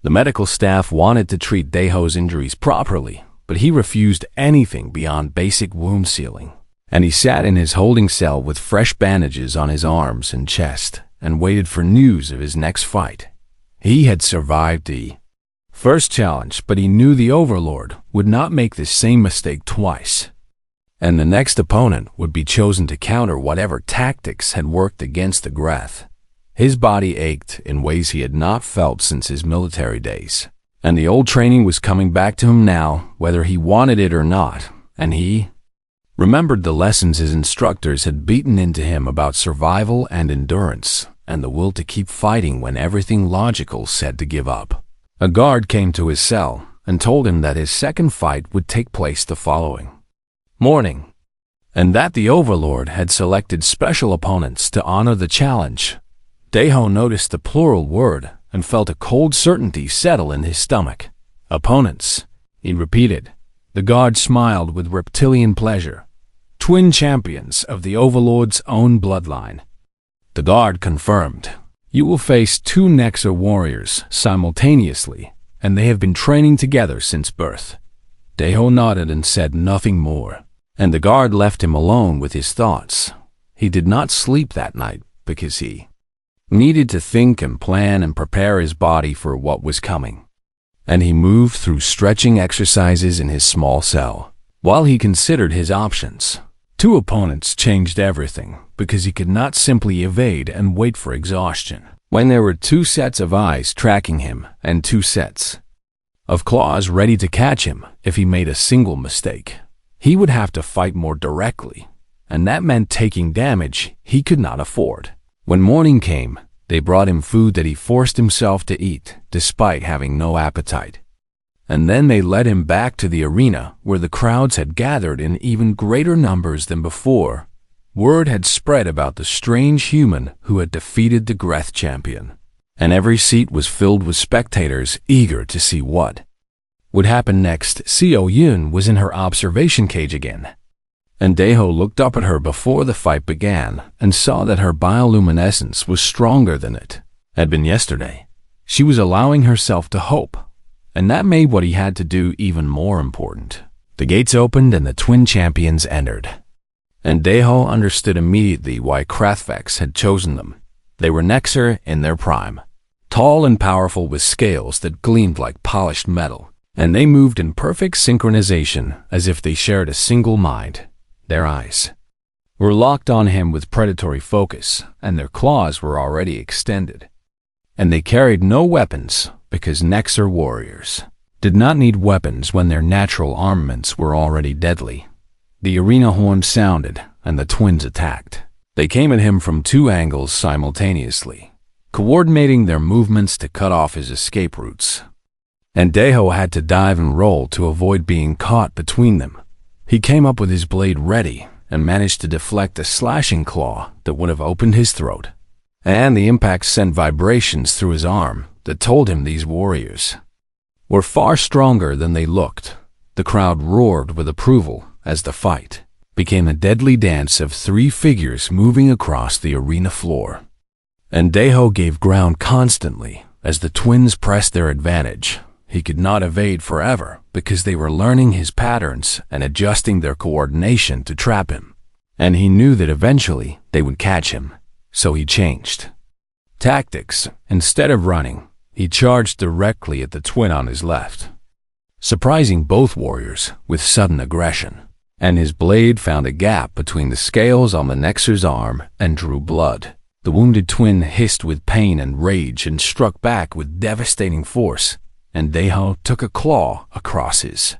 The medical staff wanted to treat Daeho's injuries properly, but he refused anything beyond basic wound sealing. And he sat in his holding cell with fresh bandages on his arms and chest and waited for news of his next fight. He had survived the first challenge, but he knew the Overlord would not make the same mistake twice. And the next opponent would be chosen to counter whatever tactics had worked against the Greth. His body ached in ways he had not felt since his military days, and the old training was coming back to him now, whether he wanted it or not, and he remembered the lessons his instructors had beaten into him about survival and endurance, and the will to keep fighting when everything logical said to give up. A guard came to his cell and told him that his second fight would take place the following morning, and that the Overlord had selected special opponents to honor the challenge. Daeho noticed the plural word and felt a cold certainty settle in his stomach. Opponents, he repeated. The guard smiled with reptilian pleasure. Twin champions of the Overlord's own bloodline. The guard confirmed. You will face two Nexar warriors simultaneously, and they have been training together since birth. Daeho nodded and said nothing more, and the guard left him alone with his thoughts. He did not sleep that night because he needed to think and plan and prepare his body for what was coming. And he moved through stretching exercises in his small cell, while he considered his options. Two opponents changed everything, because he could not simply evade and wait for exhaustion. When there were two sets of eyes tracking him, and two sets of claws ready to catch him if he made a single mistake, he would have to fight more directly, and that meant taking damage he could not afford. When morning came, they brought him food that he forced himself to eat, despite having no appetite. And then they led him back to the arena where the crowds had gathered in even greater numbers than before. Word had spread about the strange human who had defeated the Greth champion, and every seat was filled with spectators eager to see what would happen next. Seo Yun was in her observation cage again, and Daeho looked up at her before the fight began and saw that her bioluminescence was stronger than it had been yesterday. She was allowing herself to hope, and that made what he had to do even more important. The gates opened and the twin champions entered, and Daeho understood immediately why Krathvex had chosen them. They were Nexar in their prime, tall and powerful with scales that gleamed like polished metal, and they moved in perfect synchronization as if they shared a single mind. Their eyes were locked on him with predatory focus, and their claws were already extended. And they carried no weapons, because Nexar warriors did not need weapons when their natural armaments were already deadly. The arena horn sounded, and the twins attacked. They came at him from two angles simultaneously, coordinating their movements to cut off his escape routes. And Daeho had to dive and roll to avoid being caught between them. He came up with his blade ready and managed to deflect a slashing claw that would have opened his throat. And the impact sent vibrations through his arm that told him these warriors were far stronger than they looked. The crowd roared with approval as the fight became a deadly dance of three figures moving across the arena floor. And Daeho gave ground constantly as the twins pressed their advantage. He could not evade forever because they were learning his patterns and adjusting their coordination to trap him. And he knew that eventually they would catch him, so he changed tactics. Instead of running, he charged directly at the twin on his left, surprising both warriors with sudden aggression. And his blade found a gap between the scales on the Nexar's arm and drew blood. The wounded twin hissed with pain and rage and struck back with devastating force, and Daeho took a claw across his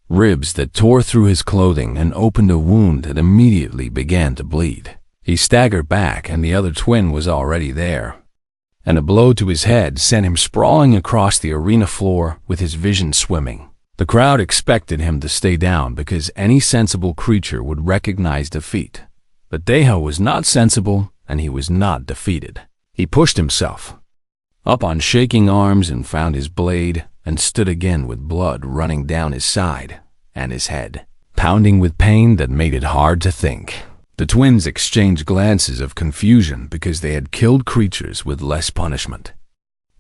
ribs that tore through his clothing and opened a wound that immediately began to bleed. He staggered back, and the other twin was already there, and a blow to his head sent him sprawling across the arena floor with his vision swimming. The crowd expected him to stay down because any sensible creature would recognize defeat. But Daeho was not sensible, and he was not defeated. He pushed himself up on shaking arms and found his blade and stood again with blood running down his side and his head, pounding with pain that made it hard to think. The twins exchanged glances of confusion because they had killed creatures with less punishment.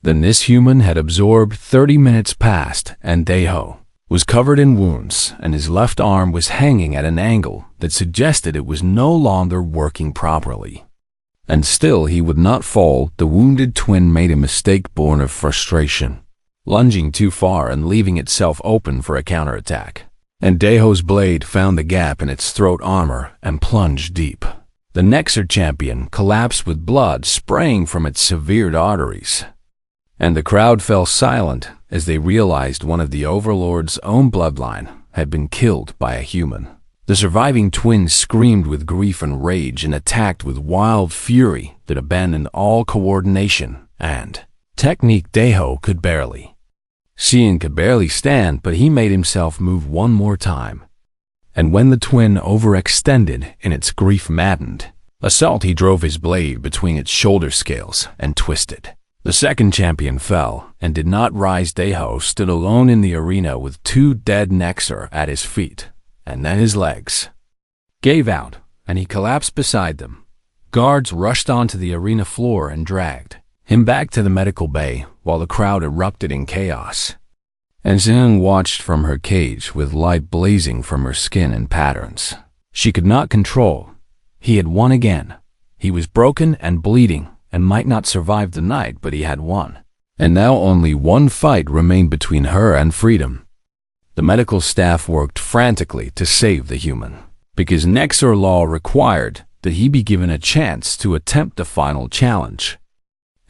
Then this human had absorbed 30 minutes past, and Deho was covered in wounds, and his left arm was hanging at an angle that suggested it was no longer working properly. And still he would not fall. The wounded twin made a mistake born of frustration, lunging too far and leaving itself open for a counterattack. And Deho's blade found the gap in its throat armor and plunged deep. The Nexer champion collapsed with blood spraying from its severed arteries. And the crowd fell silent as they realized one of the Overlord's own bloodline had been killed by a human. The surviving twins screamed with grief and rage and attacked with wild fury that abandoned all coordination and technique. Deho could barely. Xian could barely stand, but he made himself move one more time. And when the twin overextended in its grief-maddened assault, he drove his blade between its shoulder scales and twisted. The second champion fell and did not rise. Deho stood alone in the arena with two dead Nexer at his feet, and then his legs gave out and he collapsed beside them. Guards rushed onto the arena floor and dragged him back to the medical bay while the crowd erupted in chaos. And Zhang watched from her cage with light blazing from her skin in patterns she could not control. He had won again. He was broken and bleeding and might not survive the night, but he had won. And now only one fight remained between her and freedom. The medical staff worked frantically to save the human, because Nexer law required that he be given a chance to attempt the final challenge.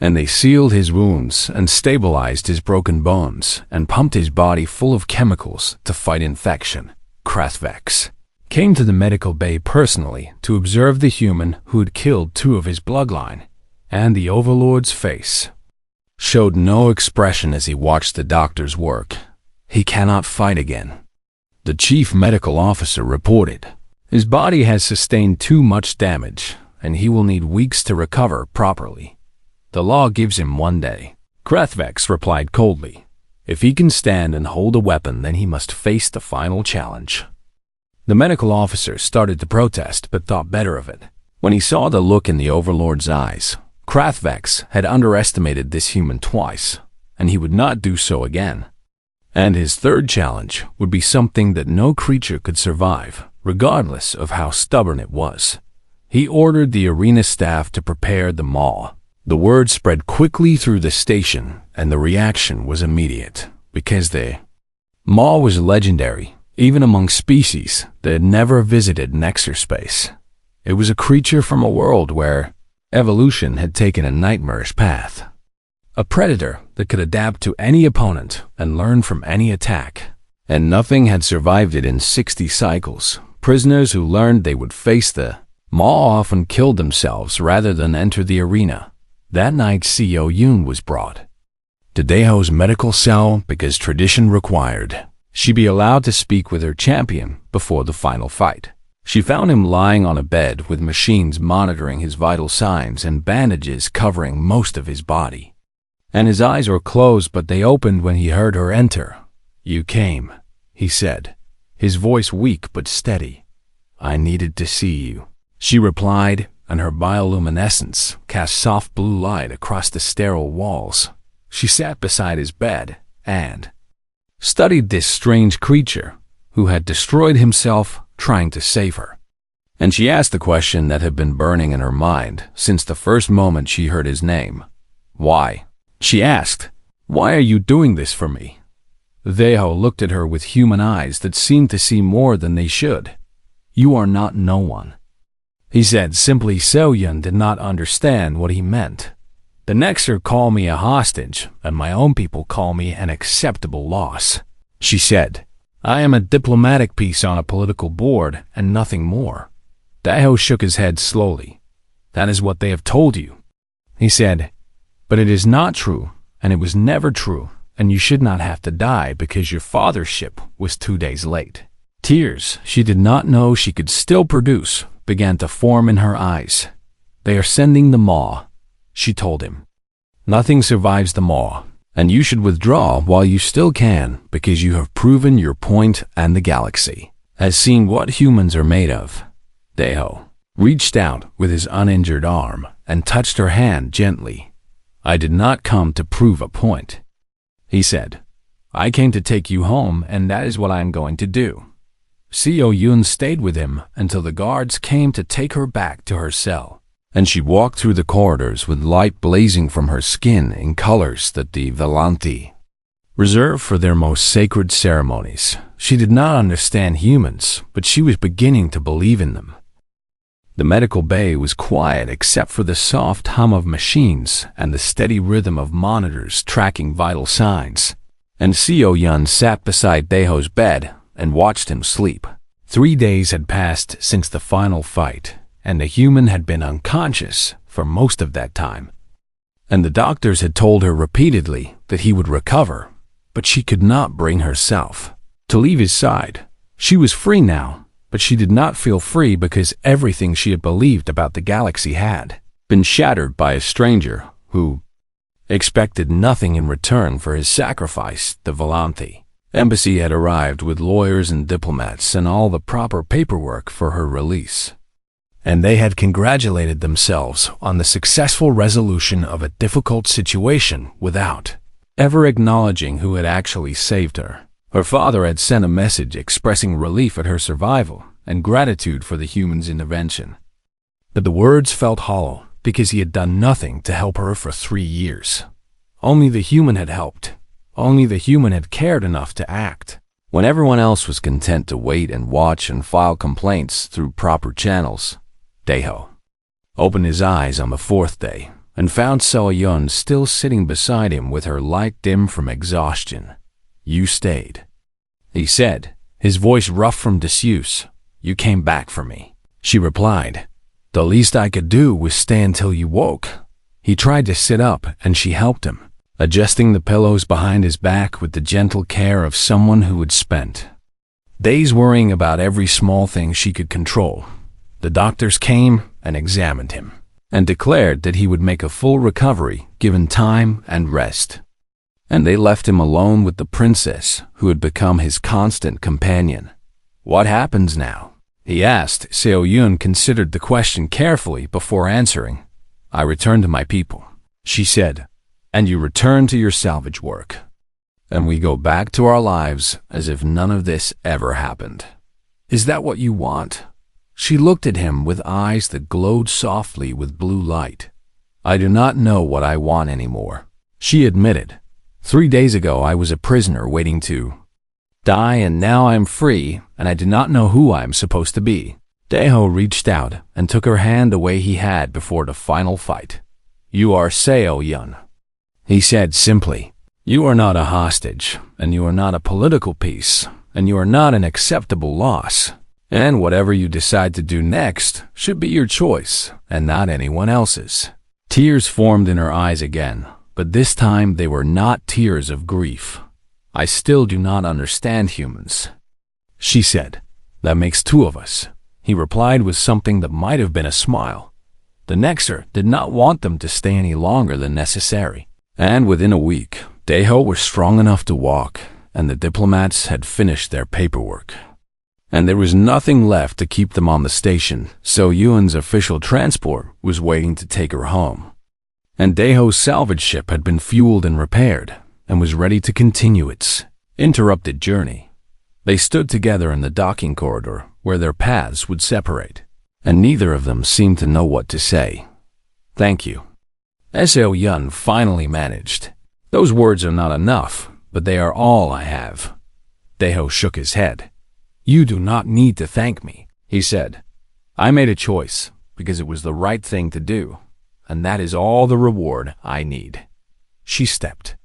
And they sealed his wounds and stabilized his broken bones and pumped his body full of chemicals to fight infection. Krathvex came to the medical bay personally to observe the human who had killed two of his bloodline, and the Overlord's face showed no expression as he watched the doctor's work. He cannot fight again. The chief medical officer reported, his body has sustained too much damage, and he will need weeks to recover properly. The law gives him 1 day. Krathvex replied coldly, if he can stand and hold a weapon, then he must face the final challenge. The medical officer started to protest, but thought better of it. When he saw the look in the Overlord's eyes, Krathvex had underestimated this human twice, and he would not do so again. And his third challenge would be something that no creature could survive, regardless of how stubborn it was. He ordered the arena staff to prepare the maw. The word spread quickly through the station, and the reaction was immediate, because the maw was legendary, even among species that had never visited Nexer space. It was a creature from a world where evolution had taken a nightmarish path. A predator that could adapt to any opponent and learn from any attack. And nothing had survived it in 60 cycles. Prisoners who learned they would face the maw often killed themselves rather than enter the arena. That night, Co Yun was brought to Deho's medical cell because tradition required she be allowed to speak with her champion before the final fight. She found him lying on a bed with machines monitoring his vital signs and bandages covering most of his body. And his eyes were closed, but they opened when he heard her enter. You came, he said, his voice weak but steady. I needed to see you, she replied, and her bioluminescence cast soft blue light across the sterile walls. She sat beside his bed and studied this strange creature who had destroyed himself trying to save her. And she asked the question that had been burning in her mind since the first moment she heard his name. Why? She asked, why are you doing this for me? Deho looked at her with human eyes that seemed to see more than they should. You are not no one, he said simply. So Yun did not understand what he meant. The Nexer call me a hostage, and my own people call me an acceptable loss, she said. I am a diplomatic piece on a political board and nothing more. Deho shook his head slowly. That is what they have told you, he said. But it is not true, and it was never true, and you should not have to die because your father's ship was 2 days late. Tears she did not know she could still produce began to form in her eyes. They are sending the maw, she told him. Nothing survives the maw, and you should withdraw while you still can because you have proven your point and the galaxy has seen what humans are made of. Deho reached out with his uninjured arm and touched her hand gently. I did not come to prove a point, he said. I came to take you home, and that is what I am going to do. Seo Yun stayed with him until the guards came to take her back to her cell, and she walked through the corridors with light blazing from her skin in colors that the Volanti reserved for their most sacred ceremonies. She did not understand humans, but she was beginning to believe in them. The medical bay was quiet except for the soft hum of machines and the steady rhythm of monitors tracking vital signs. And Seo Yun sat beside Daeho's bed and watched him sleep. 3 days had passed since the final fight, and the human had been unconscious for most of that time. And the doctors had told her repeatedly that he would recover, but she could not bring herself to leave his side. She was free now, but she did not feel free because everything she had believed about the galaxy had been shattered by a stranger who expected nothing in return for his sacrifice. The Volanti embassy had arrived with lawyers and diplomats and all the proper paperwork for her release, and they had congratulated themselves on the successful resolution of a difficult situation without ever acknowledging who had actually saved her. Her father had sent a message expressing relief at her survival and gratitude for the human's intervention. But the words felt hollow because he had done nothing to help her for 3 years. Only the human had helped. Only the human had cared enough to act. When everyone else was content to wait and watch and file complaints through proper channels, Daeho opened his eyes on the 4th day and found Seo Yun still sitting beside him with her light dim from exhaustion. You stayed, he said, his voice rough from disuse. You came back for me, she replied. The least I could do was stay until you woke. He tried to sit up, and she helped him, adjusting the pillows behind his back with the gentle care of someone who had spent days worrying about every small thing she could control. The doctors came and examined him, and declared that he would make a full recovery given time and rest. And they left him alone with the princess who had become his constant companion. What happens now? He asked. Seo Yun considered the question carefully before answering. I return to my people, she said. And you return to your salvage work. And we go back to our lives as if none of this ever happened. Is that what you want? She looked at him with eyes that glowed softly with blue light. I do not know what I want anymore, she admitted. 3 days ago I was a prisoner waiting to die, and now I am free, and I do not know who I am supposed to be. Daeho reached out and took her hand the way he had before the final fight. You are Seo Yun, he said simply. You are not a hostage, and you are not a political piece, and you are not an acceptable loss. And whatever you decide to do next should be your choice, and not anyone else's. Tears formed in her eyes again, but this time they were not tears of grief. I still do not understand humans, she said. That makes 2 of us, he replied with something that might have been a smile. The Nexer did not want them to stay any longer than necessary, and within a week, Daeho was strong enough to walk, and the diplomats had finished their paperwork. And there was nothing left to keep them on the station, so Yun's official transport was waiting to take her home. And Daeho's salvage ship had been fueled and repaired, and was ready to continue its interrupted journey. They stood together in the docking corridor where their paths would separate, and neither of them seemed to know what to say. Thank you, Seo Yun finally managed. Those words are not enough, but they are all I have. Daeho shook his head. You do not need to thank me, he said. I made a choice because it was the right thing to do, and that is all the reward I need. She stepped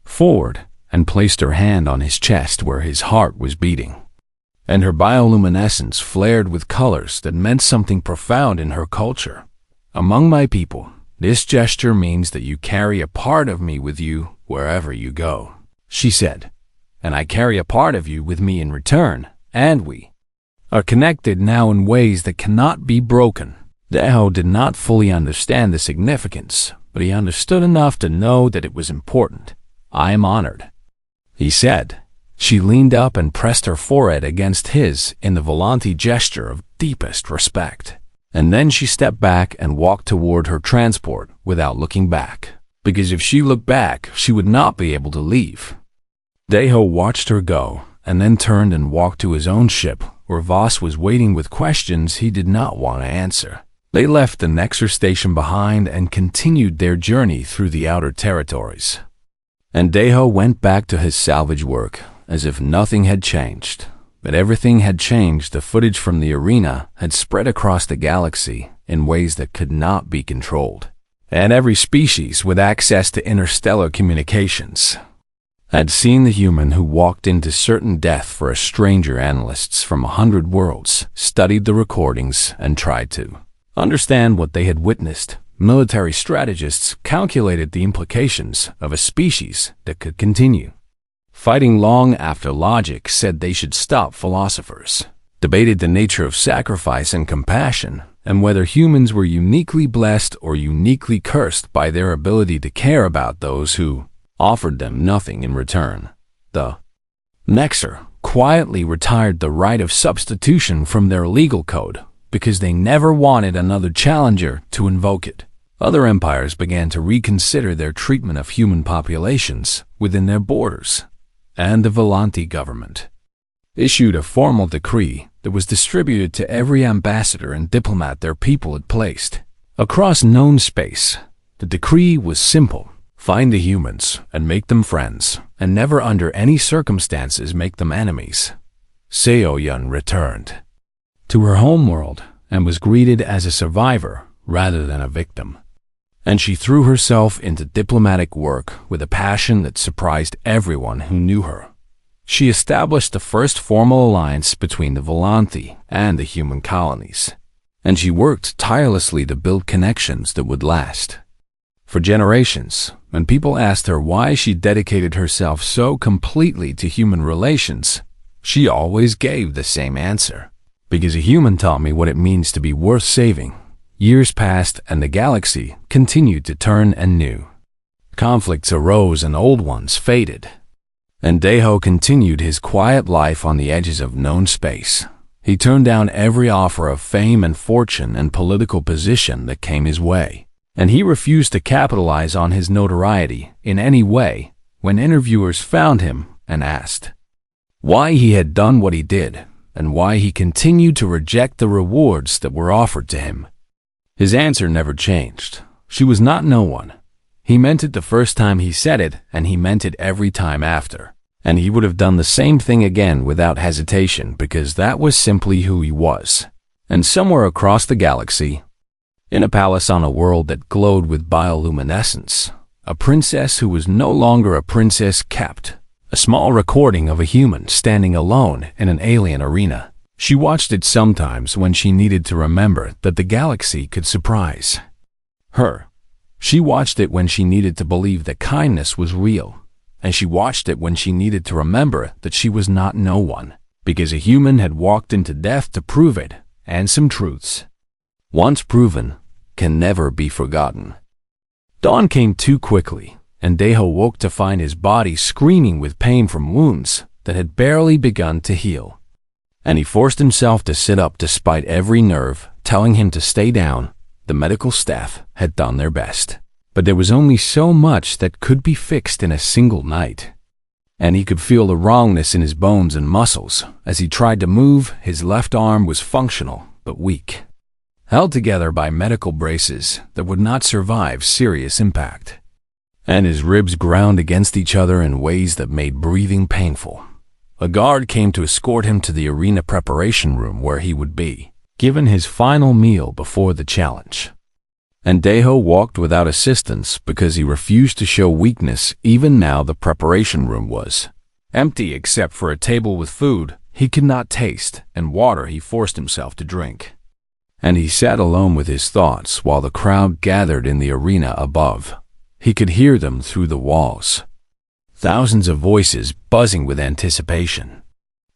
forward and placed her hand on his chest where his heart was beating, and her bioluminescence flared with colors that meant something profound in her culture. Among my people, this gesture means that you carry a part of me with you wherever you go, she said, and I carry a part of you with me in return, and we are connected now in ways that cannot be broken. Daeho did not fully understand the significance, but he understood enough to know that it was important. I am honored, he said. She leaned up and pressed her forehead against his in the Volanti gesture of deepest respect. And then she stepped back and walked toward her transport without looking back. because if she looked back, she would not be able to leave. Deho watched her go, and then turned and walked to his own ship, where Voss was waiting with questions he did not want to answer. They left the Nexer station behind and continued their journey through the outer territories. And Deho went back to his salvage work, as if nothing had changed. But everything had changed. The footage from the arena had spread across the galaxy in ways that could not be controlled. And every species with access to interstellar communications had seen the human who walked into certain death for a stranger. Analysts from 100 worlds studied the recordings and tried to understand what they had witnessed. Military strategists calculated the implications of a species that could continue fighting long after logic said they should stop. Philosophers debated the nature of sacrifice and compassion, and whether humans were uniquely blessed or uniquely cursed by their ability to care about those who offered them nothing in return. The Nexer quietly retired the right of substitution from their legal code because they never wanted another challenger to invoke it. Other empires began to reconsider their treatment of human populations within their borders, and the Volanti government issued a formal decree that was distributed to every ambassador and diplomat their people had placed across known space. The decree was simple: find the humans and make them friends, and never under any circumstances make them enemies. Seo-yun returned to her homeworld and was greeted as a survivor rather than a victim. And she threw herself into diplomatic work with a passion that surprised everyone who knew her. She established the first formal alliance between the Volanti and the human colonies, and she worked tirelessly to build connections that would last for generations. When people asked her why she dedicated herself so completely to human relations, she always gave the same answer: because a human taught me what it means to be worth saving. Years passed and the galaxy continued to turn, and new conflicts arose and old ones faded. And Deho continued his quiet life on the edges of known space. He turned down every offer of fame and fortune and political position that came his way, and he refused to capitalize on his notoriety in any way. When interviewers found him and asked why he had done what he did and why he continued to reject the rewards that were offered to him, his answer never changed. She was not no one. He meant it the first time he said it, and he meant it every time after. And he would have done the same thing again without hesitation, because that was simply who he was. And somewhere across the galaxy, in a palace on a world that glowed with bioluminescence, a princess who was no longer a princess kept a small recording of a human standing alone in an alien arena. She watched it sometimes when she needed to remember that the galaxy could surprise her. She watched it when she needed to believe that kindness was real, and she watched it when she needed to remember that she was not no one, because a human had walked into death to prove it, and some truths, once proven, can never be forgotten. Dawn came too quickly, and Deho woke to find his body screaming with pain from wounds that had barely begun to heal. And he forced himself to sit up despite every nerve telling him to stay down. The medical staff had done their best, but there was only so much that could be fixed in a single night. And he could feel the wrongness in his bones and muscles. As he tried to move, his left arm was functional but weak, held together by medical braces that would not survive serious impact. And his ribs ground against each other in ways that made breathing painful. A guard came to escort him to the arena preparation room where he would be given his final meal before the challenge. And Deho walked without assistance because he refused to show weakness. Even now the preparation room was empty except for a table with food he could not taste and water he forced himself to drink. And he sat alone with his thoughts while the crowd gathered in the arena above. He could hear them through the walls. Thousands of voices buzzing with anticipation.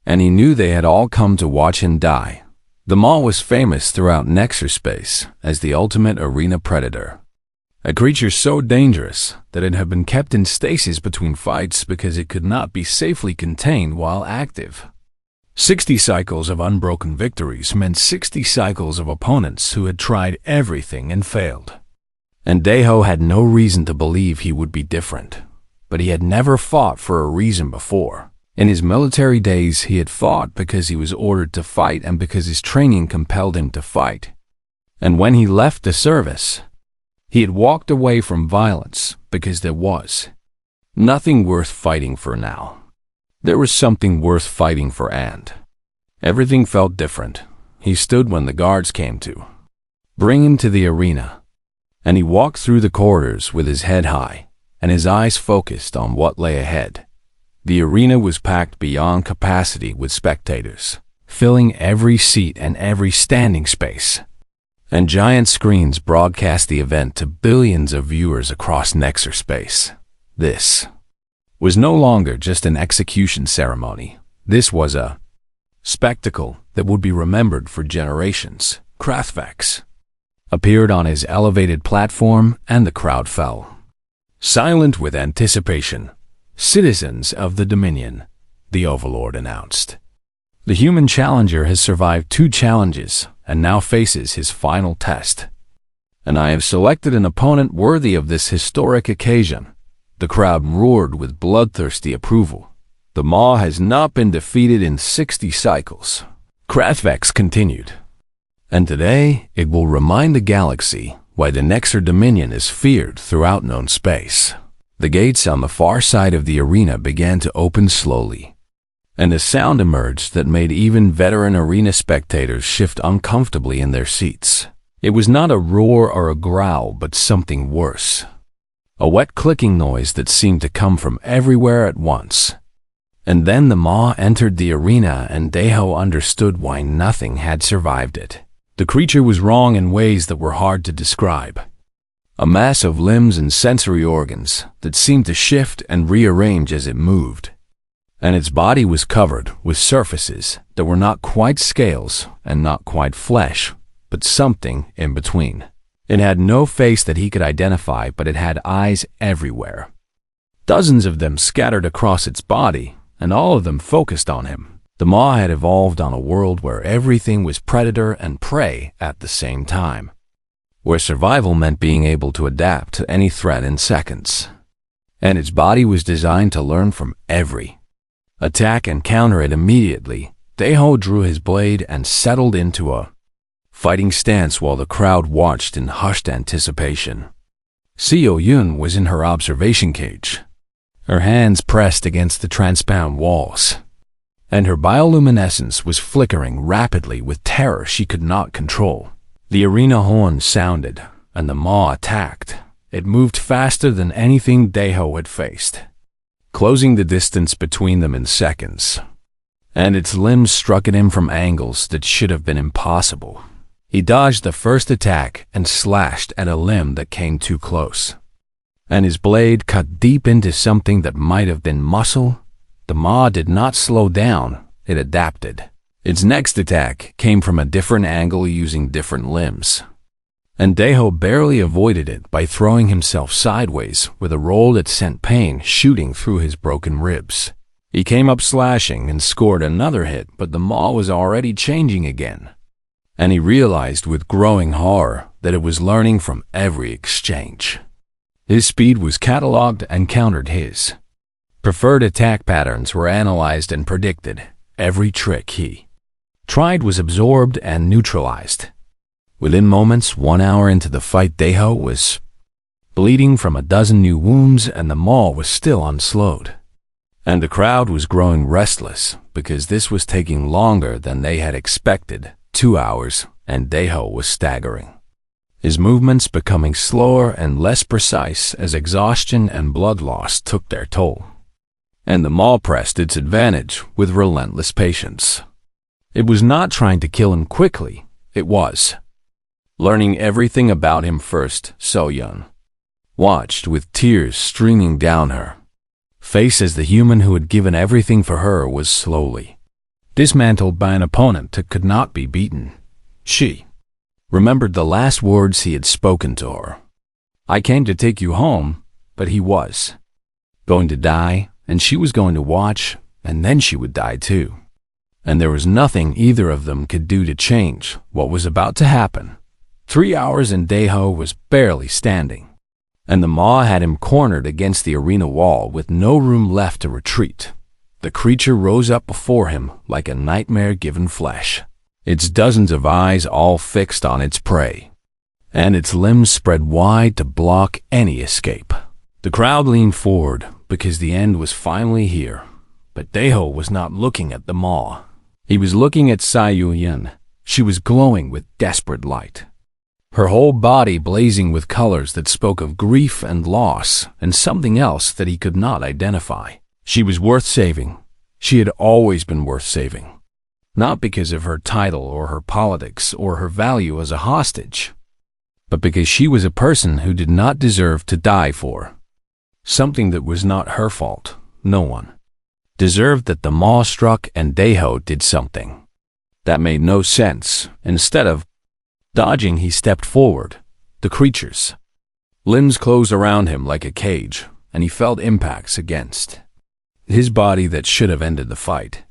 And he knew they had all come to watch him die. The Maw was famous throughout Nexer space as the ultimate arena predator. A creature so dangerous that it had been kept in stasis between fights because it could not be safely contained while active. 60 cycles of unbroken victories meant 60 cycles of opponents who had tried everything and failed. And Daeho had no reason to believe he would be different, but he had never fought for a reason before. In his military days, he had fought because he was ordered to fight and because his training compelled him to fight. And when he left the service, he had walked away from violence because there was nothing worth fighting for now. There was something worth fighting for, and everything felt different. He stood when the guards came to bring him to the arena, and he walked through the corridors with his head high and his eyes focused on what lay ahead. The arena was packed beyond capacity with spectators, filling every seat and every standing space. And giant screens broadcast the event to billions of viewers across Nexer space. This was no longer just an execution ceremony. This was a spectacle that would be remembered for generations. Krathvex appeared on his elevated platform, and the crowd fell silent with anticipation. "Citizens of the Dominion," the Overlord announced. "The human challenger has survived 2 challenges and now faces his final test. And I have selected an opponent worthy of this historic occasion." The crowd roared with bloodthirsty approval. "The Maw has not been defeated in 60 cycles," Krathvex continued. "And today it will remind the galaxy why the Nexer Dominion is feared throughout known space." The gates on the far side of the arena began to open slowly, and a sound emerged that made even veteran arena spectators shift uncomfortably in their seats. It was not a roar or a growl, but something worse. A wet clicking noise that seemed to come from everywhere at once. And then the Maw entered the arena, and Daeho understood why nothing had survived it. The creature was wrong in ways that were hard to describe. A mass of limbs and sensory organs that seemed to shift and rearrange as it moved. And its body was covered with surfaces that were not quite scales and not quite flesh, but something in between. It had no face that he could identify, but it had eyes everywhere. Dozens of them scattered across its body, and all of them focused on him. The Maw had evolved on a world where everything was predator and prey at the same time, where survival meant being able to adapt to any threat in seconds. And its body was designed to learn from every attack and counter it immediately. Daeho drew his blade and settled into a fighting stance while the crowd watched in hushed anticipation. Seo Yun was in her observation cage, her hands pressed against the transparent walls, and her bioluminescence was flickering rapidly with terror she could not control. The arena horn sounded, and the Maw attacked. It moved faster than anything Daeho had faced, closing the distance between them in seconds, and its limbs struck at him from angles that should have been impossible. He dodged the first attack and slashed at a limb that came too close, and his blade cut deep into something that might have been muscle. The Maw did not slow down, it adapted. Its next attack came from a different angle using different limbs, and Daeho barely avoided it by throwing himself sideways with a roll that sent pain shooting through his broken ribs. He came up slashing and scored another hit, but the Maw was already changing again, and he realized with growing horror that it was learning from every exchange. His speed was cataloged and countered his preferred attack patterns were analyzed and predicted. Every trick he tried was absorbed and neutralized. Within moments, 1 hour into the fight, Daeho was bleeding from a dozen new wounds, and the Maw was still unslowed. And the crowd was growing restless because this was taking longer than they had expected. 2 hours, and Daeho was staggering, his movements becoming slower and less precise as exhaustion and blood loss took their toll. And the Maw pressed its advantage with relentless patience. It was not trying to kill him quickly, it was learning everything about him first. So Yun watched with tears streaming down her face as the human who had given everything for her was slowly dismantled by an opponent that could not be beaten. She remembered the last words he had spoken to her. "I came to take you home," but he was going to die, and she was going to watch, and then she would die too. And there was nothing either of them could do to change what was about to happen. 3 hours and Deho was barely standing, and the maw had him cornered against the arena wall with no room left to retreat. The creature rose up before him like a nightmare given flesh, its dozens of eyes all fixed on its prey, and its limbs spread wide to block any escape. The crowd leaned forward because the end was finally here, but Deho was not looking at the maw. He was looking at Sai Yuyan. She was glowing with desperate light, her whole body blazing with colors that spoke of grief and loss and something else that he could not identify. She was worth saving. She had always been worth saving, not because of her title or her politics or her value as a hostage, but because she was a person who did not deserve to die for something that was not her fault. No one deserved that the maw struck, and Deho did something that made no sense. Instead of dodging, he stepped forward. The creature's limbs closed around him like a cage, and he felt impacts against his body that should have ended the fight.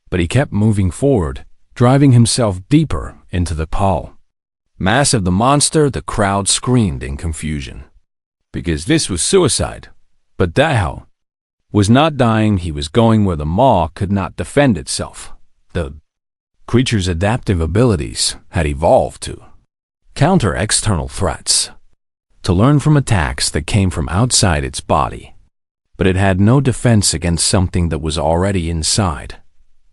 But he kept moving forward, driving himself deeper into the mass of the monster. The crowd screamed in confusion, because this was suicide. But Deho was not dying. He was going where the maw could not defend itself. The creature's adaptive abilities had evolved to counter external threats, to learn from attacks that came from outside its body. But it had no defense against something that was already inside.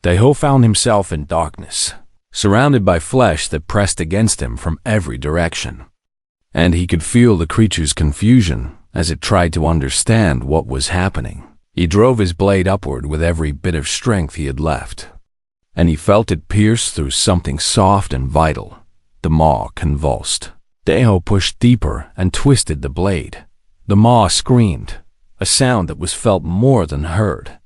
Deho found himself in darkness, surrounded by flesh that pressed against him from every direction. And he could feel the creature's confusion as it tried to understand what was happening. He drove his blade upward with every bit of strength he had left, and he felt it pierce through something soft and vital. The maw convulsed. Deho pushed deeper and twisted the blade. The maw screamed, a sound that was felt more than heard,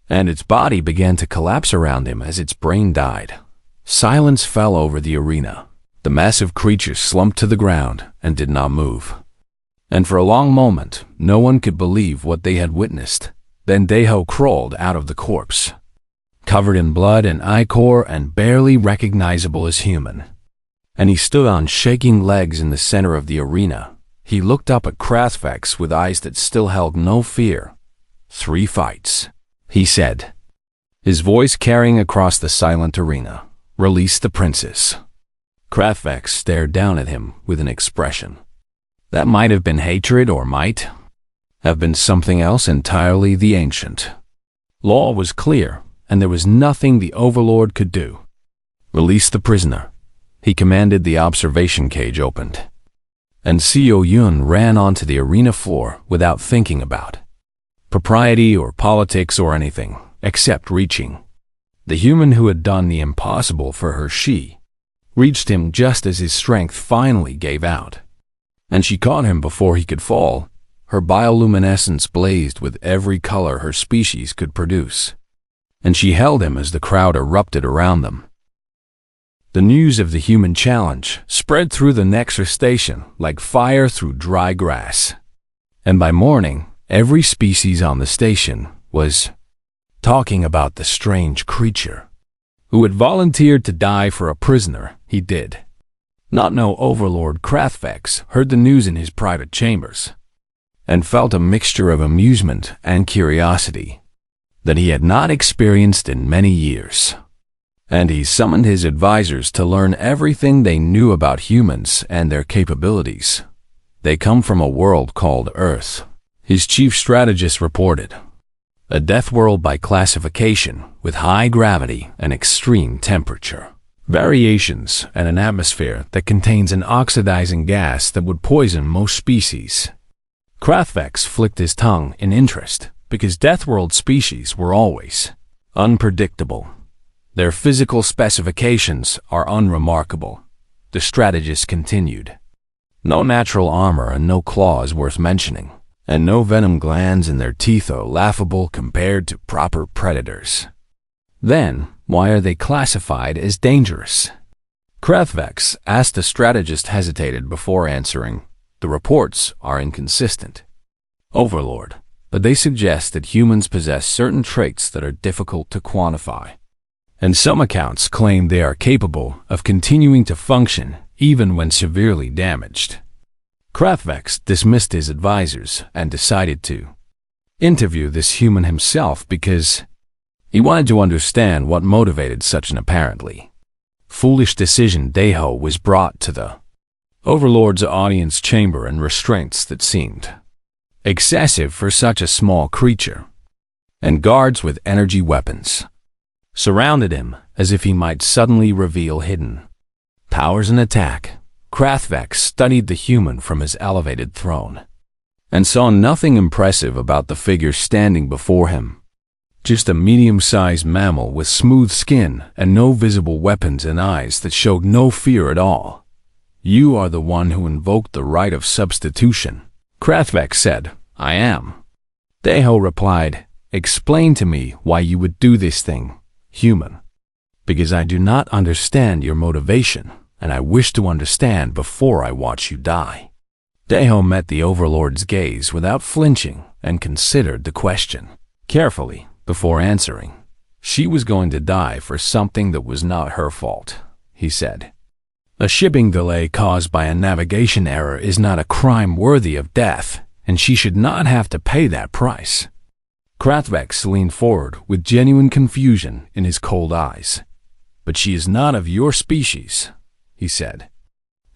and its body began to collapse around him as its brain died. Silence fell over the arena. The massive creature slumped to the ground and did not move. And for a long moment, no one could believe what they had witnessed. Then Deho crawled out of the corpse, covered in blood and ichor and barely recognizable as human. And he stood on shaking legs in the center of the arena. He looked up at Krathvex with eyes that still held no fear. 3 fights, he said, his voice carrying across the silent arena. Release the princess. Krathvex stared down at him with an expression that might have been hatred or might have been something else entirely. The ancient law was clear, and there was nothing the Overlord could do. Release the prisoner, he commanded. The observation cage opened, and Seo Yun ran onto the arena floor without thinking about propriety or politics or anything, except reaching the human who had done the impossible for her. She reached him just as his strength finally gave out, and she caught him before he could fall. Her bioluminescence blazed with every color her species could produce, and she held him as the crowd erupted around them. The news of the human challenge spread through the Nexus station like fire through dry grass, and by morning, every species on the station was talking about the strange creature who had volunteered to die for a prisoner. He did not know Overlord Krathvex heard the news in his private chambers and felt a mixture of amusement and curiosity that he had not experienced in many years. And he summoned his advisors to learn everything they knew about humans and their capabilities. They come from a world called Earth, his chief strategist reported. A death world by classification, with high gravity and extreme temperature variations, and an atmosphere that contains an oxidizing gas that would poison most species. Krathvex flicked his tongue in interest, because death world species were always unpredictable. Their physical specifications are unremarkable, the strategist continued. No natural armor and no claws worth mentioning, and no venom glands in their teeth are laughable compared to proper predators. Then, why are they classified as dangerous? Krathvex asked. The strategist hesitated before answering. The reports are inconsistent, Overlord, but they suggest that humans possess certain traits that are difficult to quantify. And some accounts claim they are capable of continuing to function even when severely damaged. Krathvex dismissed his advisors and decided to interview this human himself because he wanted to understand what motivated such an apparently foolish decision. Deho was brought to the Overlord's audience chamber and restraints that seemed excessive for such a small creature, and guards with energy weapons surrounded him as if he might suddenly reveal hidden powers and attack. Krathvex studied the human from his elevated throne and saw nothing impressive about the figure standing before him. Just a medium-sized mammal with smooth skin and no visible weapons and eyes that showed no fear at all. "You are the one who invoked the right of substitution," Krathvex said. "I am." Deho replied, "Explain to me why you would do this thing, human. Because I do not understand your motivation, and I wish to understand before I watch you die." Deho met the Overlord's gaze without flinching and considered the question carefully before answering. "She was going to die for something that was not her fault," he said. "A shipping delay caused by a navigation error is not a crime worthy of death, and she should not have to pay that price." Krathvex leaned forward with genuine confusion in his cold eyes. "But she is not of your species," he said.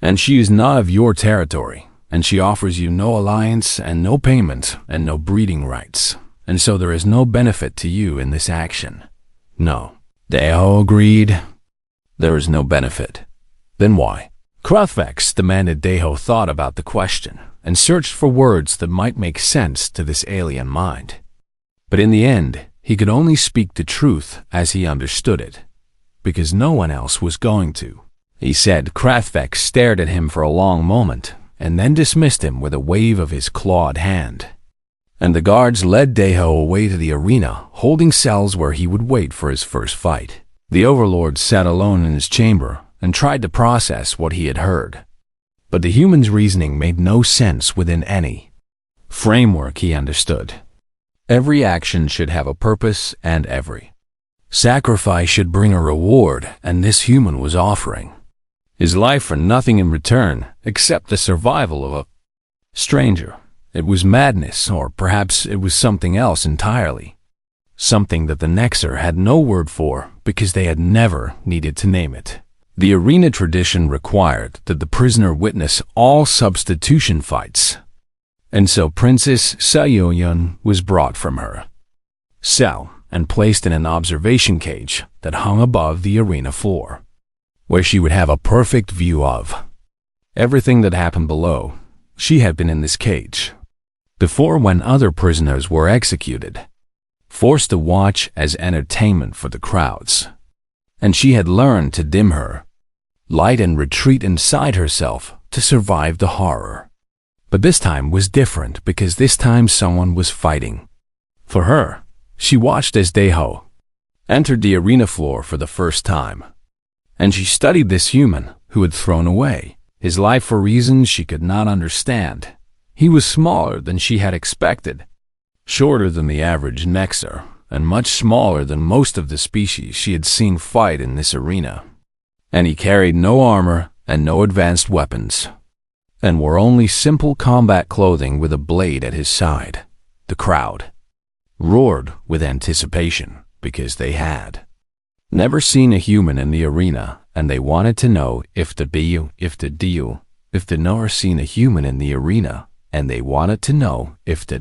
"And she is not of your territory, and she offers you no alliance and no payment and no breeding rights, and so there is no benefit to you in this action." "No," Deho agreed. "There is no benefit." "Then why?" Krathvex demanded. Deho thought about the question and searched for words that might make sense to this alien mind. But in the end, he could only speak the truth as he understood it, because no one else was going to. He said. Krathvex stared at him for a long moment and then dismissed him with a wave of his clawed hand. And the guards led Deho away to the arena, holding cells where he would wait for his first fight. The Overlord sat alone in his chamber and tried to process what he had heard. But the human's reasoning made no sense within any framework he understood. Every action should have a purpose, and every sacrifice should bring a reward, and this human was offering his life for nothing in return except the survival of a stranger. It was madness, or perhaps it was something else entirely. Something that the Nexer had no word for because they had never needed to name it. The arena tradition required that the prisoner witness all substitution fights, and so Princess Sayoyun was brought from her cell and placed in an observation cage that hung above the arena floor, where she would have a perfect view of everything that happened below. She had been in this cage before when other prisoners were executed, forced to watch as entertainment for the crowds, and she had learned to dim her light and retreat inside herself to survive the horror. But this time was different because this time someone was fighting for her. She watched as Deho entered the arena floor for the first time, and she studied this human who had thrown away his life for reasons she could not understand. He was smaller than she had expected, shorter than the average Nexer, and much smaller than most of the species she had seen fight in this arena. And he carried no armor and no advanced weapons, and wore only simple combat clothing with a blade at his side. The crowd roared with anticipation because they had never seen a human in the arena, and they wanted to know if the nor seen a human in the arena, and they wanted to know if the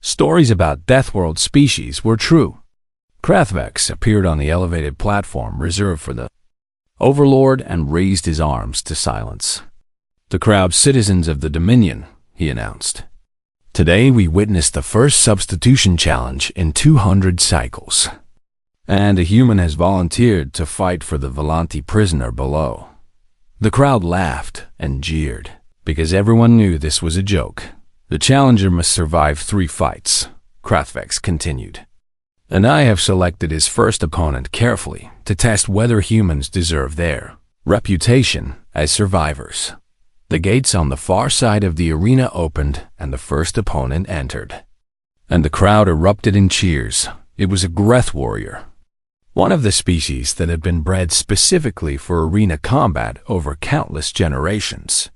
stories about Deathworld species were true. Krathvex appeared on the elevated platform reserved for the Overlord and raised his arms to silence the crowd. "Citizens of the Dominion," he announced. "Today we witnessed the first substitution challenge in 200 cycles, and a human has volunteered to fight for the Volanti prisoner below." The crowd laughed and jeered because everyone knew this was a joke. "The challenger must survive 3 fights, Krathvex continued. "And I have selected his first opponent carefully to test whether humans deserve their reputation as survivors." The gates on the far side of the arena opened and the first opponent entered, and the crowd erupted in cheers. It was a Greth warrior one of the species that had been bred specifically for arena combat over countless generations.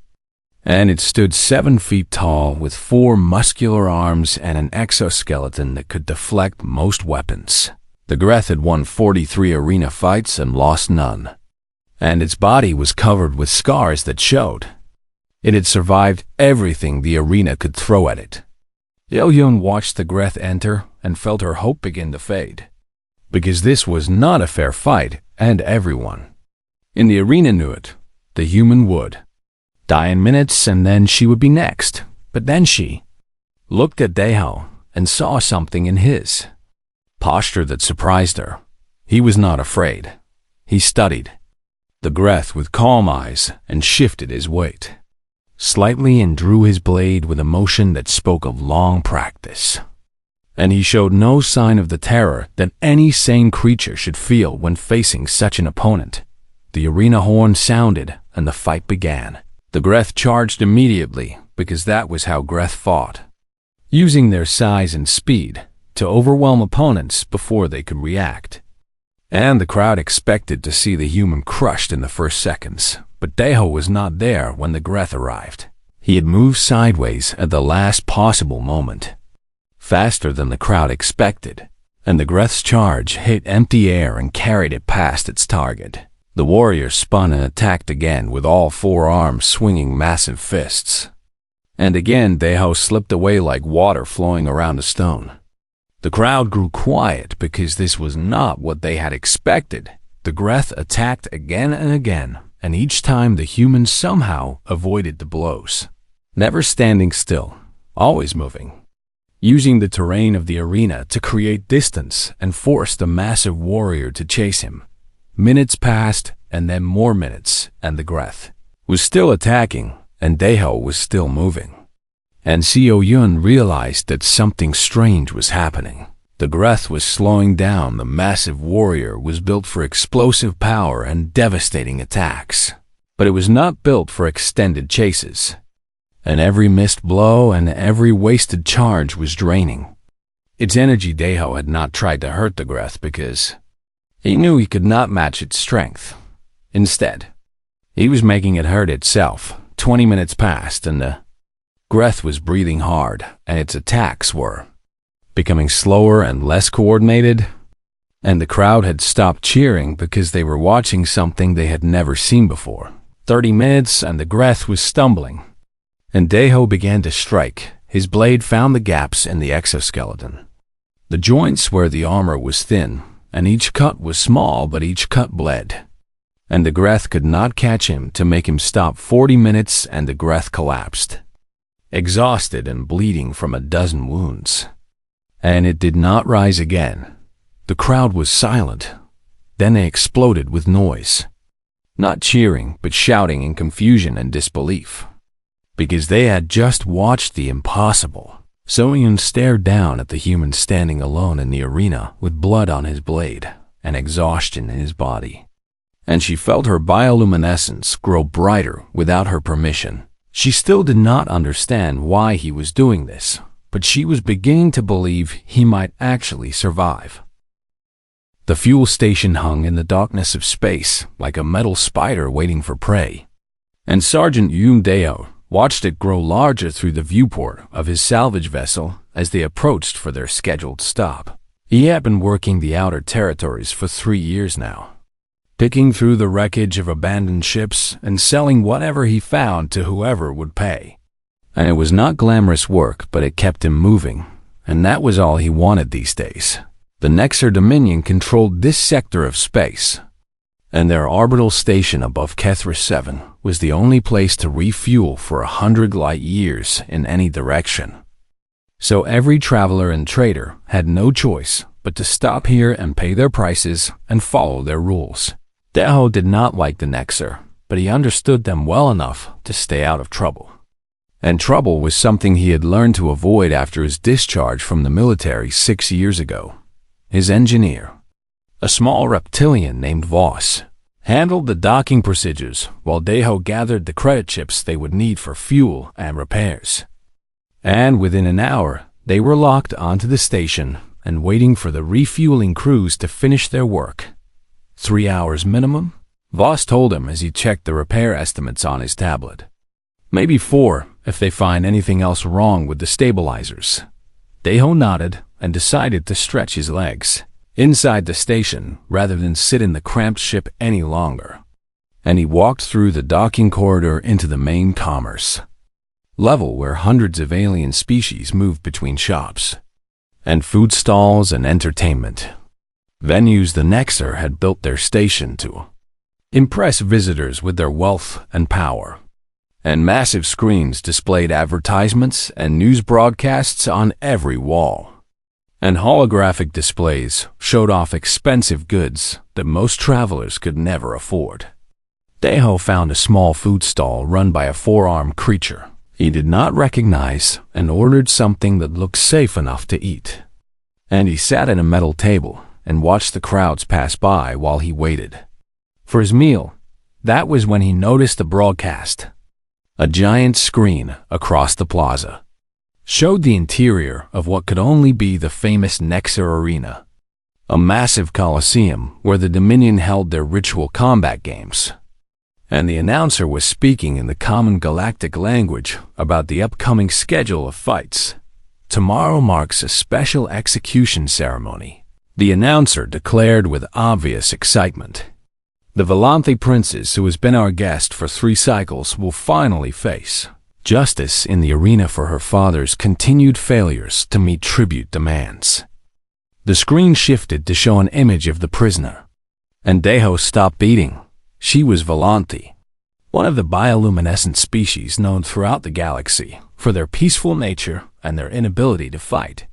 And it stood 7 feet tall with 4 muscular arms and an exoskeleton that could deflect most weapons. The Greth had won 43 arena fights and lost none, and its body was covered with scars that showed it had survived everything the arena could throw at it. Il-yun watched the Greth enter and felt her hope begin to fade, because this was not a fair fight, and everyone in the arena knew it. The human would die in minutes, and then she would be next. But then she looked at Daeho and saw something in his posture that surprised her. He was not afraid. He studied the Greth with calm eyes and shifted his weight slightly and drew his blade with a motion that spoke of long practice. And he showed no sign of the terror that any sane creature should feel when facing such an opponent. The arena horn sounded and the fight began. The Greth charged immediately, because that was how Greth fought, using their size and speed to overwhelm opponents before they could react. And the crowd expected to see the human crushed in the first seconds, but Daeho was not there when the Greth arrived. He had moved sideways at the last possible moment, faster than the crowd expected, and the Greth's charge hit empty air and carried it past its target. The warrior spun and attacked again with all 4 arms swinging massive fists. And again Daeho slipped away like water flowing around a stone. The crowd grew quiet because this was not what they had expected. The Greth attacked again and again, and each time the human somehow avoided the blows, never standing still, always moving, using the terrain of the arena to create distance and force the massive warrior to chase him. Minutes passed, and then more minutes, and the Greth was still attacking, and Daeho was still moving. And Il-yun realized that something strange was happening. The Greth was slowing down. The massive warrior was built for explosive power and devastating attacks, but it was not built for extended chases. And every missed blow and every wasted charge was draining its energy. Daeho had not tried to hurt the Greth because he knew he could not match its strength. Instead, he was making it hurt itself. 20 minutes passed, and the Greth was breathing hard, and its attacks were becoming slower and less coordinated, and the crowd had stopped cheering because they were watching something they had never seen before. 30 minutes, and the Greth was stumbling, and Daeho began to strike. His blade found the gaps in the exoskeleton, the joints where the armor was thin, and each cut was small, but each cut bled. And the Greth could not catch him to make him stop. 40 minutes, and the Greth collapsed, exhausted and bleeding from a dozen wounds. And it did not rise again. The crowd was silent. Then they exploded with noise, not cheering, but shouting in confusion and disbelief, because they had just watched the impossible. Il-yun stared down at the human standing alone in the arena with blood on his blade and exhaustion in his body. And she felt her bioluminescence grow brighter without her permission. She still did not understand why he was doing this, but she was beginning to believe he might actually survive. The fuel station hung in the darkness of space like a metal spider waiting for prey, and Sergeant Daeho watched it grow larger through the viewport of his salvage vessel as they approached for their scheduled stop. He had been working the outer territories for 3 years now, picking through the wreckage of abandoned ships and selling whatever he found to whoever would pay. And it was not glamorous work, but it kept him moving, and that was all he wanted these days. The Nexer Dominion controlled this sector of space, and their orbital station above Kethra 7 was the only place to refuel for 100 light years in any direction. So every traveler and trader had no choice but to stop here and pay their prices and follow their rules. Daeho did not like the Nexer, but he understood them well enough to stay out of trouble. And trouble was something he had learned to avoid after his discharge from the military 6 years ago. His engineer, a small reptilian named Voss, handled the docking procedures while Daeho gathered the credit chips they would need for fuel and repairs. And within an hour, they were locked onto the station and waiting for the refueling crews to finish their work. 3 hours minimum? Voss told him as he checked the repair estimates on his tablet. Maybe 4 if they find anything else wrong with the stabilizers. Deho nodded and decided to stretch his legs inside the station rather than sit in the cramped ship any longer. And he walked through the docking corridor into the main commerce level where hundreds of alien species moved between shops and food stalls and entertainment venues. The Nexer had built their station to impress visitors with their wealth and power, and massive screens displayed advertisements and news broadcasts on every wall. And holographic displays showed off expensive goods that most travelers could never afford. Deho found a small food stall run by a 4-armed creature he did not recognize and ordered something that looked safe enough to eat. And he sat at a metal table and watched the crowds pass by while he waited for his meal. That was when he noticed the broadcast. A giant screen across the plaza showed the interior of what could only be the famous Nexer Arena, a massive coliseum where the Dominion held their ritual combat games. And the announcer was speaking in the common galactic language about the upcoming schedule of fights. Tomorrow marks a special execution ceremony, the announcer declared with obvious excitement. The Volanthi princess, who has been our guest for 3 cycles, will finally face justice in the arena for her father's continued failures to meet tribute demands. The screen shifted to show an image of the prisoner, and Deho stopped beating. She was Volanthi, one of the bioluminescent species known throughout the galaxy for their peaceful nature and their inability to fight.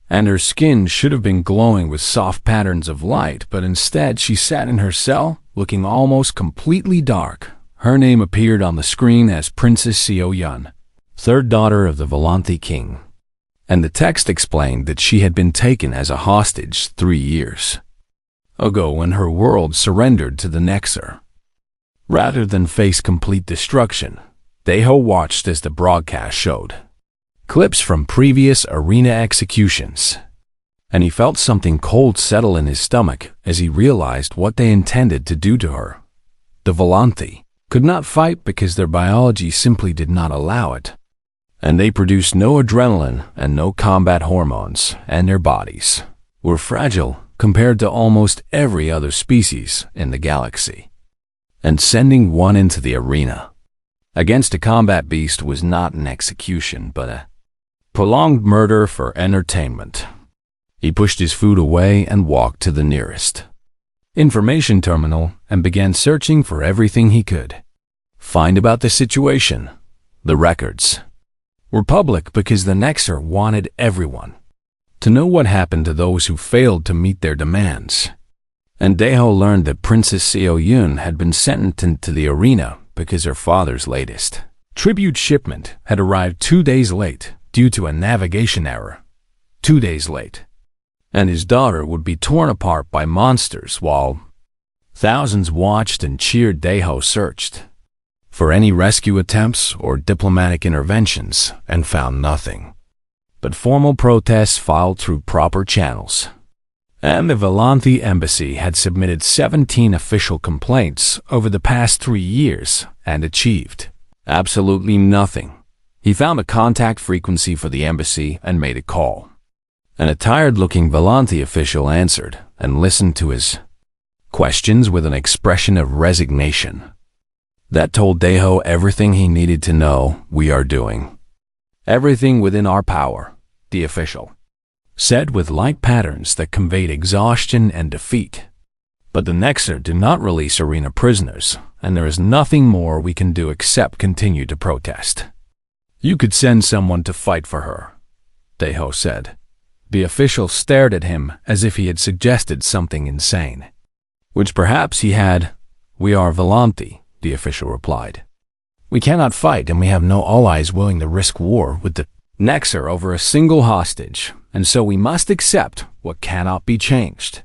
And her skin should have been glowing with soft patterns of light, but instead she sat in her cell, looking almost completely dark. Her name appeared on the screen as Princess Seo Yun, 3rd daughter of the Volanthi king, and the text explained that she had been taken as a hostage 3 years ago when her world surrendered to the Nexer. Rather than face complete destruction, Deho watched as the broadcast showed clips from previous arena executions, and he felt something cold settle in his stomach as he realized what they intended to do to her. The Volanthi could not fight because their biology simply did not allow it, and they produced no adrenaline and no combat hormones, and their bodies were fragile compared to almost every other species in the galaxy. And sending one into the arena against a combat beast was not an execution, but a prolonged murder for entertainment. He pushed his food away and walked to the nearest information terminal and began searching for everything he could find about the situation. The records were public because the Nexer wanted everyone to know what happened to those who failed to meet their demands. And Deho learned that Princess Seo Yun had been sentenced to the arena because her father's latest tribute shipment had arrived 2 days late due to a navigation error. 2 days late. And his daughter would be torn apart by monsters while thousands watched and cheered. Deho searched for any rescue attempts or diplomatic interventions and found nothing but formal protests filed through proper channels. And the Volanthi embassy had submitted 17 official complaints over the past 3 years and achieved absolutely nothing. He found a contact frequency for the embassy and made a call. And a tired-looking Volanthi official answered and listened to his questions with an expression of resignation. That told Deho everything he needed to know. "We are doing everything within our power," the official said with light patterns that conveyed exhaustion and defeat. "But the Nexer do not release arena prisoners, and there is nothing more we can do except continue to protest." "You could send someone to fight for her," Deho said. The official stared at him as if he had suggested something insane, which perhaps he had. "We are Volanthi," the official replied. "We cannot fight, and we have no allies willing to risk war with the Nexer over a single hostage, and so we must accept what cannot be changed."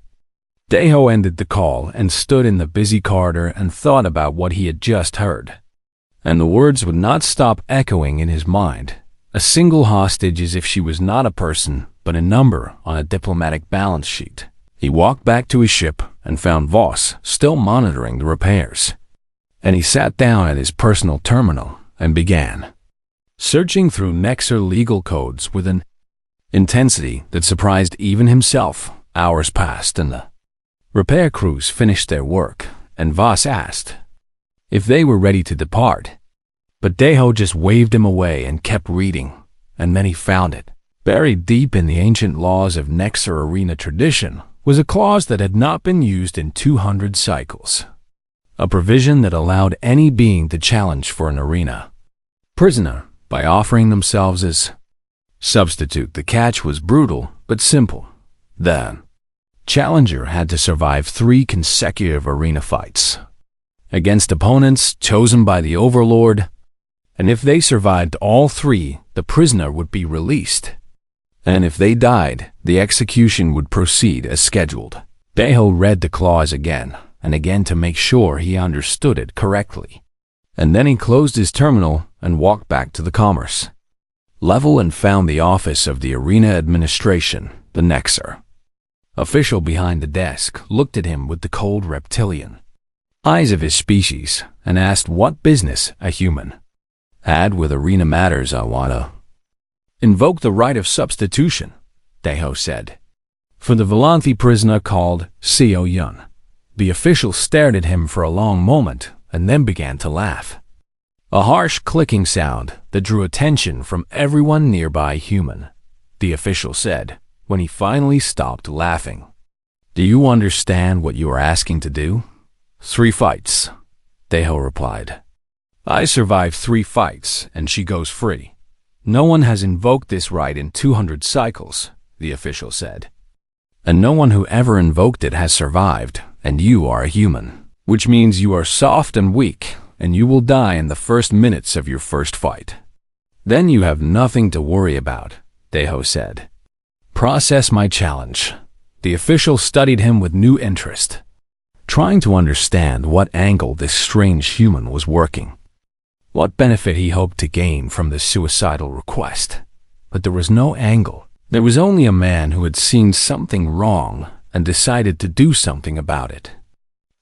Deho ended the call and stood in the busy corridor and thought about what he had just heard. And the words would not stop echoing in his mind. A single hostage, as if she was not a person, but a number on a diplomatic balance sheet. He walked back to his ship and found Voss still monitoring the repairs. And he sat down at his personal terminal and began searching through Nexer legal codes with an intensity that surprised even himself. Hours passed and the repair crews finished their work, and Voss asked if they were ready to depart. But Deho just waved him away and kept reading, and then he found it. Buried deep in the ancient laws of Nexer arena tradition was a clause that had not been used in 200 cycles. A provision that allowed any being to challenge for an arena prisoner by offering themselves as substitute. The catch was brutal but simple. The challenger had to survive 3 consecutive arena fights against opponents chosen by the Overlord, and if they survived all 3, the prisoner would be released. And if they died, the execution would proceed as scheduled. Deho read the clause again and again to make sure he understood it correctly. And then he closed his terminal and walked back to the commerce level and found the office of the arena administration, the Nexer official behind the desk looked at him with the cold reptilian eyes of his species and asked what business a human had with arena matters. I want to invoke the right of substitution, Deho said, for the Volanthi prisoner called Seo Yun. The official stared at him for a long moment and then began to laugh. A harsh clicking sound that drew attention from everyone nearby. Human, the official said, when he finally stopped laughing. Do you understand what you are asking to do? 3 fights, Deho replied. I survived 3 fights and she goes free. No one has invoked this right in 200 cycles, the official said. And no one who ever invoked it has survived, and you are a human, which means you are soft and weak, and you will die in the first minutes of your first fight. Then you have nothing to worry about, Deho said. Process my challenge. The official studied him with new interest, trying to understand what angle this strange human was working, what benefit he hoped to gain from this suicidal request. But there was no angle. There was only a man who had seen something wrong and decided to do something about it,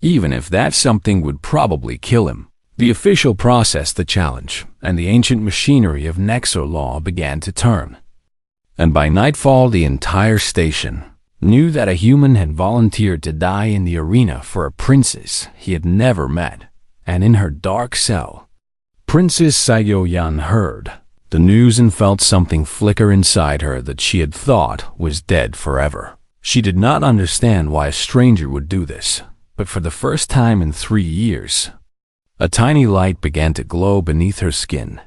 even if that something would probably kill him. The official processed the challenge, and the ancient machinery of Nexer law began to turn. And by nightfall, the entire station knew that a human had volunteered to die in the arena for a princess he had never met. And in her dark cell, Princess Sayo-yan heard the news and felt something flicker inside her that she had thought was dead forever. She did not understand why a stranger would do this, but for the first time in 3 years, a tiny light began to glow beneath her skin.